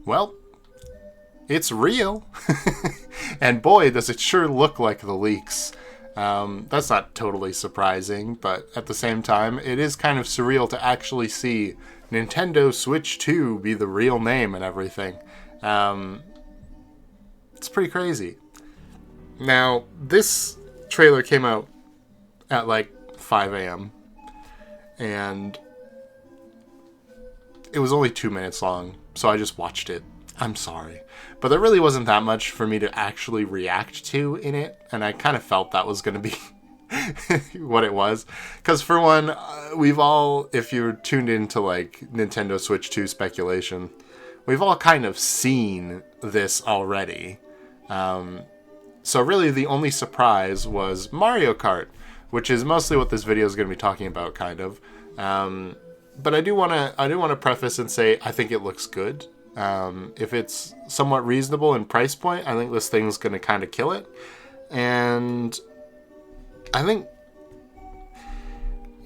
Well, it's real. And boy, does it sure look like the leaks. That's not totally surprising, but at the same time, it is kind of surreal to actually see Nintendo Switch 2 be the real name and everything. Um, it's pretty crazy. Now, this trailer came out at like 5 a.m. and it was only 2 minutes long, so I just watched it. I'm sorry. But there really wasn't that much for me to actually react to in it, and I kind of felt that was going to be what it was. Because for one, we've all, if you're tuned into like Nintendo Switch 2 speculation, we've all kind of seen this already. So really the only surprise was Mario Kart, which is mostly what this video is going to be talking about, kind of. But I do want to preface and say I think it looks good. If it's somewhat reasonable in price point, I think this thing's going to kind of kill it. And I think,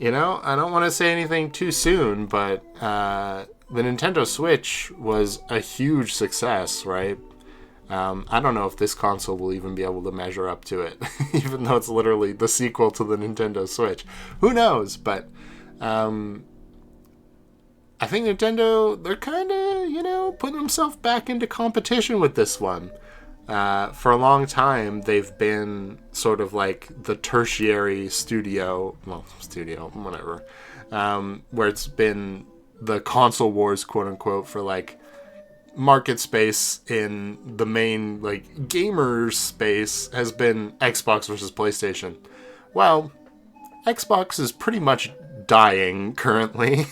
I don't want to say anything too soon, but the Nintendo Switch was a huge success, right? I don't know if this console will even be able to measure up to it, even though it's literally the sequel to the Nintendo Switch. Who knows? But I think Nintendo, they're kind of, putting themselves back into competition with this one. For a long time, they've been sort of like the tertiary studio, whatever, where it's been the console wars, quote unquote, for like market space in the main like gamer space has been Xbox versus PlayStation. Well, Xbox is pretty much dying currently.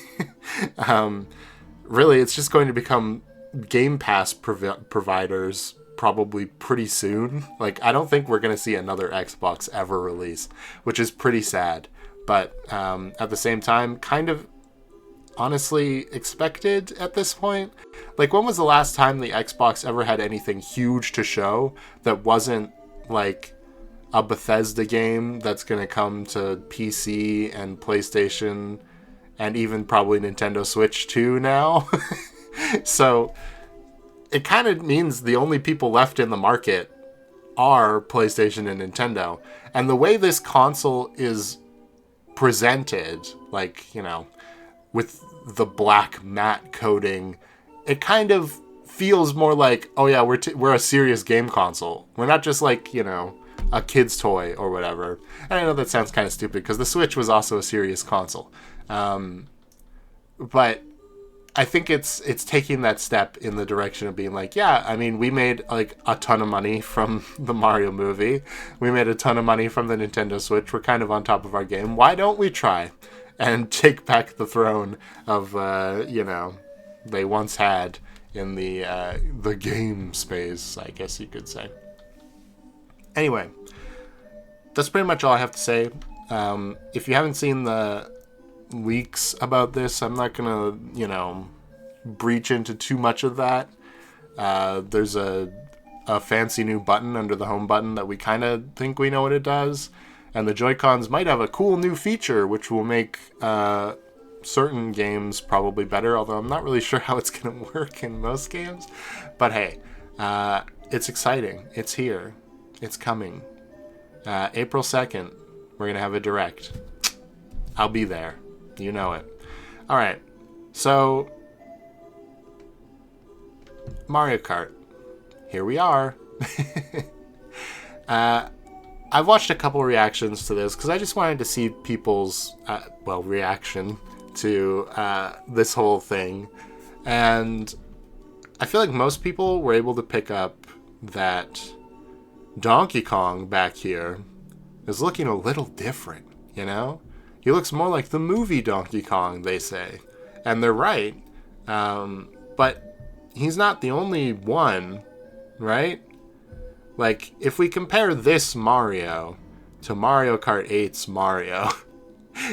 Really, it's just going to become Game Pass providers probably pretty soon. Like, I don't think we're going to see another Xbox ever release, which is pretty sad. But at the same time, kind of honestly expected at this point. Like, when was the last time the Xbox ever had anything huge to show that wasn't like a Bethesda game that's going to come to PC and PlayStation and even probably Nintendo Switch 2 now? So it kind of means the only people left in the market are PlayStation and Nintendo. And the way this console is presented, like, with the black matte coating, it kind of feels more like, oh yeah, we're a serious game console. We're not just like, a kid's toy or whatever. And I know that sounds kind of stupid because the Switch was also a serious console. But I think it's taking that step in the direction of being like, yeah, I mean, we made like a ton of money from the Mario movie. We made a ton of money from the Nintendo Switch. We're kind of on top of our game. Why don't we try and take back the throne of, they once had in the game space, I guess you could say. Anyway, that's pretty much all I have to say. If you haven't seen the leaks about this, I'm not gonna, breach into too much of that. There's a fancy new button under the home button that we kind of think we know what it does. And the Joy-Cons might have a cool new feature which will make certain games probably better, although I'm not really sure how it's going to work in most games. But hey, it's exciting. It's here. It's coming. April 2nd, we're going to have a Direct. I'll be there. You know it. All right. So, Mario Kart. Here we are. I've watched a couple reactions to this because I just wanted to see people's, reaction to this whole thing. And I feel like most people were able to pick up that Donkey Kong back here is looking a little different, He looks more like the movie Donkey Kong, they say. And they're right. But he's not the only one, right? Like, if we compare this Mario to Mario Kart 8's Mario,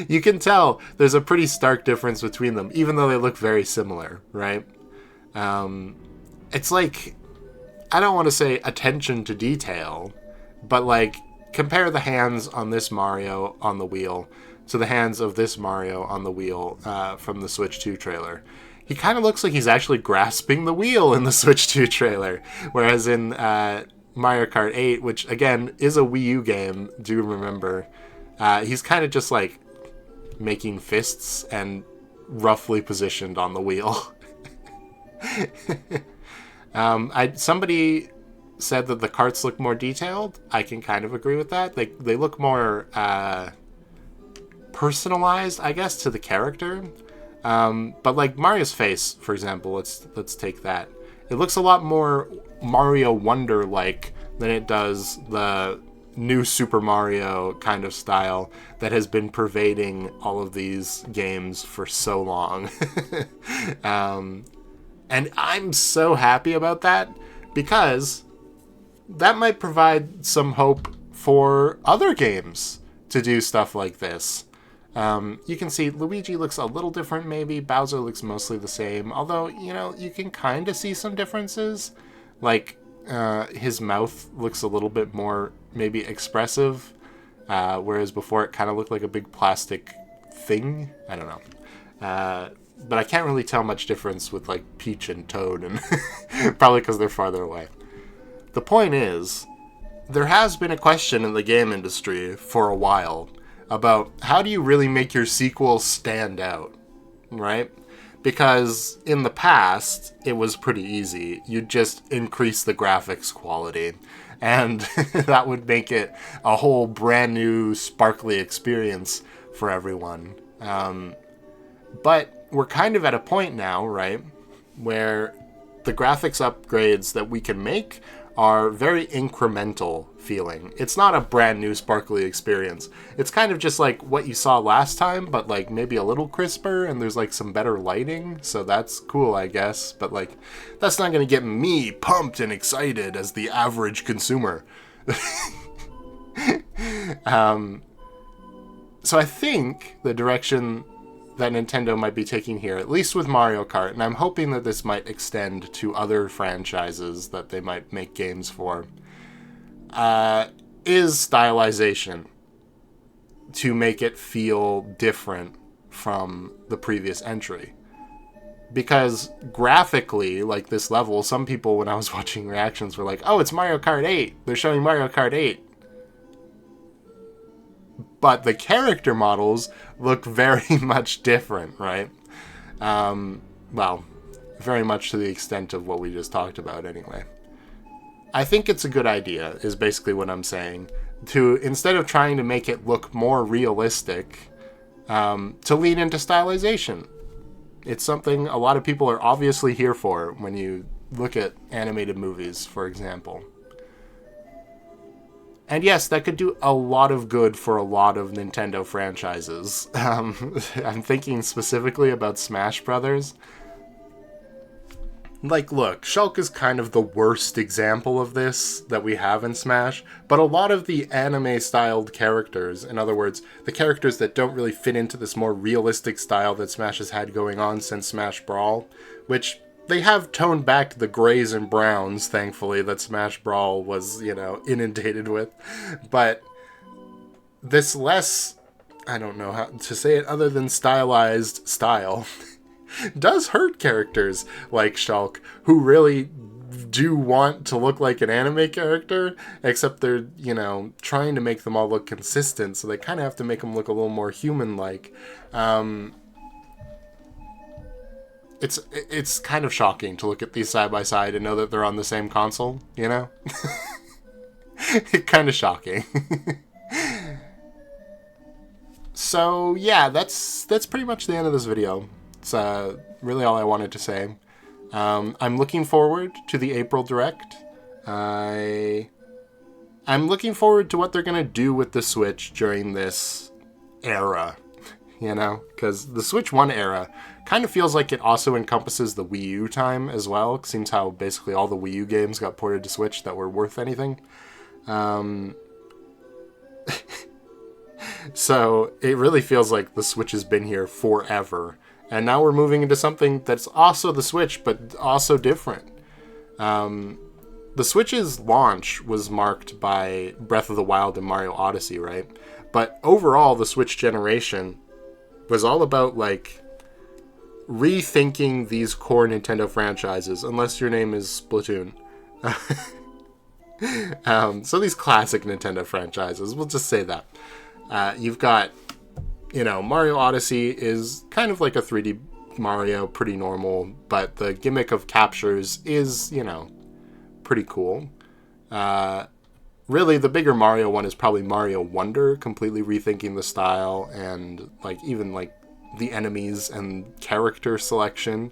you can tell there's a pretty stark difference between them, even though they look very similar, right? It's like, I don't want to say attention to detail, but like, compare the hands on this Mario on the wheel to the hands of this Mario on the wheel from the Switch 2 trailer. he kind of looks like he's actually grasping the wheel in the Switch 2 trailer. Whereas in Mario Kart 8, which, again, is a Wii U game, do remember, he's kind of just, like, making fists and roughly positioned on the wheel. Somebody said that the carts look more detailed. I can kind of agree with that. They look more personalized, I guess, to the character. But like Mario's face, for example, let's take that. It looks a lot more Mario Wonder-like than it does the new Super Mario kind of style that has been pervading all of these games for so long. And I'm so happy about that, because that might provide some hope for other games to do stuff like this. You can see Luigi looks a little different maybe, Bowser looks mostly the same, although, you know, you can kind of see some differences. Like, his mouth looks a little bit more maybe expressive, whereas before it kind of looked like a big plastic thing. I don't know. But I can't really tell much difference with, like, Peach and Toad, and probably because they're farther away. The point is, there has been a question in the game industry for a while about how do you really make your sequel stand out, right? Because in the past, it was pretty easy. You'd just increase the graphics quality, and that would make it a whole brand new, sparkly experience for everyone. But we're kind of at a point now, right, where the graphics upgrades that we can make are very incremental feeling. It's not a brand new sparkly experience. It's kind of just like what you saw last time, but like maybe a little crisper, and there's like some better lighting, so that's cool, I guess. But like, that's not going to get me pumped and excited as the average consumer. So I think the direction that Nintendo might be taking here, at least with Mario Kart, and I'm hoping that this might extend to other franchises that they might make games for, is stylization, to make it feel different from the previous entry. Because graphically, like this level, some people, when I was watching reactions, were like, oh, it's Mario Kart 8! They're showing Mario Kart 8! But the character models look very much different, right? Well, very much to the extent of what we just talked about anyway. I think it's a good idea, is basically what I'm saying, to, instead of trying to make it look more realistic, to lean into stylization. It's something a lot of people are obviously here for when you look at animated movies, for example. And yes, that could do a lot of good for a lot of Nintendo franchises. I'm thinking specifically about Smash Brothers. Like, look, Shulk is kind of the worst example of this that we have in Smash, but a lot of the anime-styled characters, in other words, the characters that don't really fit into this more realistic style that Smash has had going on since Smash Brawl, which they have toned back the grays and browns, thankfully, that Smash Brawl was, you know, inundated with. But this less, I don't know how to say it other than stylized style, does hurt characters like Shulk, who really do want to look like an anime character, except they're, you know, trying to make them all look consistent, so they kind of have to make them look a little more human-like. It's kind of shocking to look at these side by side and know that they're on the same console, you know? It's kind of shocking. So, yeah, that's pretty much the end of this video. It's really all I wanted to say. I'm looking forward to the April Direct. I'm looking forward to what they're going to do with the Switch during this era, you know? Because the Switch 1 era kind of feels like it also encompasses the Wii U time as well. It seems how basically all the Wii U games got ported to Switch that were worth anything. So it really feels like the Switch has been here forever. And now we're moving into something that's also the Switch, but also different. The Switch's launch was marked by Breath of the Wild and Mario Odyssey, right? But overall, the Switch generation was all about, like, rethinking these core Nintendo franchises, unless your name is Splatoon. So these classic Nintendo franchises, we'll just say that. You've got, Mario Odyssey is kind of like a 3D Mario, pretty normal, but the gimmick of captures is, pretty cool. Really, the bigger Mario one is probably Mario Wonder, completely rethinking the style and, even the enemies and character selection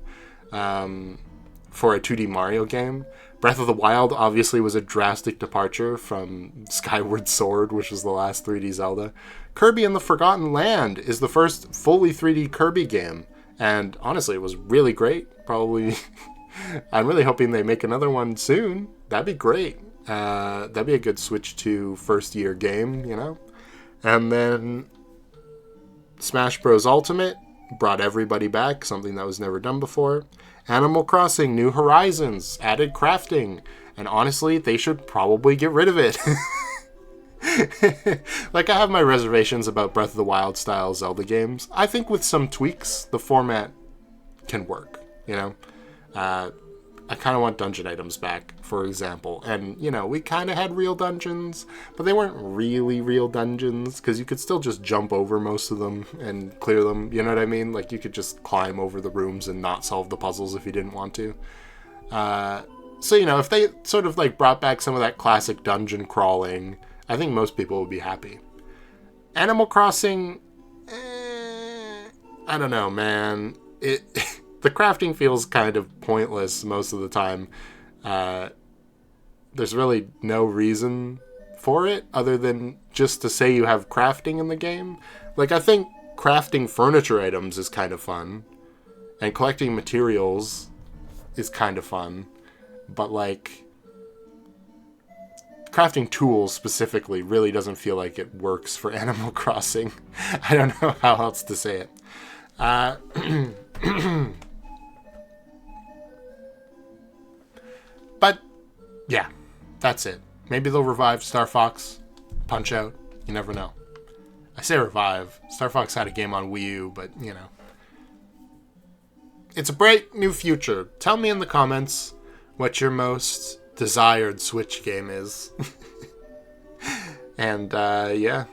for a 2D Mario game. Breath of the Wild obviously was a drastic departure from Skyward Sword, which was the last 3D Zelda. Kirby and the Forgotten Land is the first fully 3D Kirby game, and honestly, it was really great. Probably, I'm really hoping they make another one soon. That'd be great. That'd be a good Switch 2 first year game, And then Smash Bros. Ultimate brought everybody back, something that was never done before. Animal Crossing New Horizons added crafting, and honestly, they should probably get rid of it. I have my reservations about Breath of the Wild style Zelda games. I think with some tweaks, the format can work, I kind of want dungeon items back, for example. And, we kind of had real dungeons, but they weren't really real dungeons, because you could still just jump over most of them and clear them, you know what I mean? You could just climb over the rooms and not solve the puzzles if you didn't want to. So, if they sort of, brought back some of that classic dungeon crawling, I think most people would be happy. Animal Crossing, I don't know, man. The crafting feels kind of pointless most of the time. There's really no reason for it other than just to say you have crafting in the game. I think crafting furniture items is kind of fun, and collecting materials is kind of fun, but crafting tools specifically really doesn't feel like it works for Animal Crossing. I don't know how else to say it. But, yeah, that's it. Maybe they'll revive Star Fox, Punch-Out, you never know. I say revive. Star Fox had a game on Wii U, but, It's a bright new future. Tell me in the comments what your most desired Switch game is. And, yeah.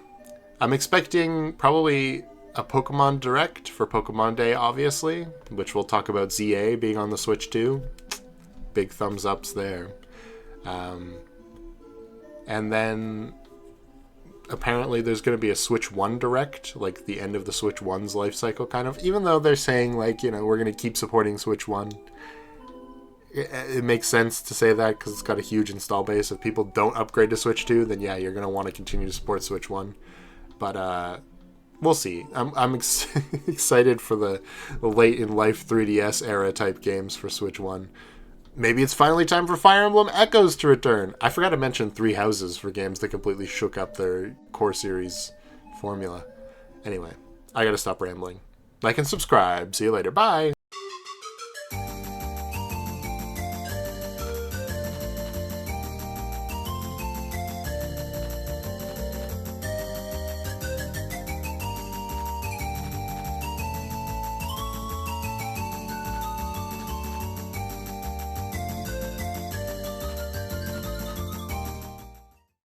I'm expecting probably a Pokemon Direct for Pokemon Day, obviously, which we'll talk about ZA being on the Switch too. Big thumbs ups there. And then apparently there's going to be a Switch 1 Direct, the end of the Switch 1's life cycle, kind of. Even though they're saying, we're going to keep supporting Switch 1. It makes sense to say that because it's got a huge install base. If people don't upgrade to Switch 2, then yeah, you're going to want to continue to support Switch 1. But, we'll see. I'm excited for the late in life 3DS era type games for Switch 1. Maybe it's finally time for Fire Emblem Echoes to return. I forgot to mention Three Houses for games that completely shook up their core series formula. Anyway, I gotta stop rambling. Like and subscribe. See you later. Bye!